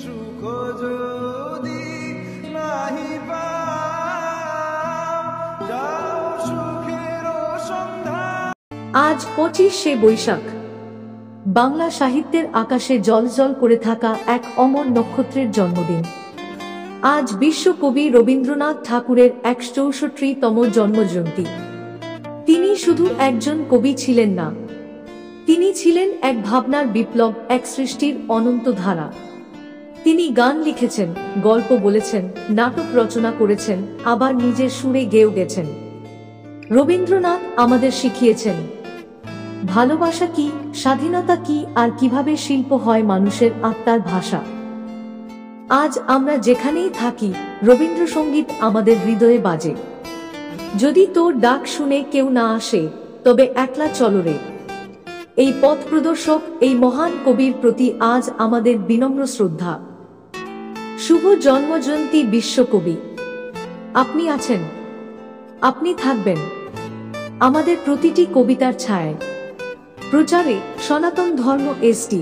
সুখ যদি নাহি পাও, যাও সুখের সন্ধান। আজ 25শে বৈশাখ, বাংলা সাহিত্যের আকাশে জ্বলজ্বল করে থাকা এক অমর নক্ষত্রের জন্মদিন। আজ বিশ্বকবি রবীন্দ্রনাথ ঠাকুরের 164তম জন্মজয়ন্তী। তিনি শুধু একজন কবি ছিলেন না, তিনি ছিলেন এক ভাবনার বিপ্লব, এক সৃষ্টির অনন্ত ধারা। তিনি গান লিখেছেন, গল্প বলেছেন, নাটক রচনা করেছেন, আবার নিজের সুরে গেয়েও গেছেন। রবীন্দ্রনাথ আমাদের শিখিয়েছেন ভালোবাসা কি, স্বাধীনতা কি, আর কিভাবে শিল্প হয় মানুষের আত্মার ভাষা। আজ আমরা যেখানেই থাকি, রবীন্দ্রসঙ্গীত আমাদের হৃদয়ে বাজে। যদি তোর ডাক শুনে কেউ না আসে, তবে একলা চলো রে। এই পথ প্রদর্শক, এই মহান কবির প্রতি আজ আমাদের বিনম্র শ্রদ্ধা। শুভ জন্মজয়ন্তী বিশ্বকবি। আপনি আছেন, আপনি থাকবেন আমাদের প্রতিটি কবিতার ছায়ায়। প্রচারে সনাতন ধর্ম SD।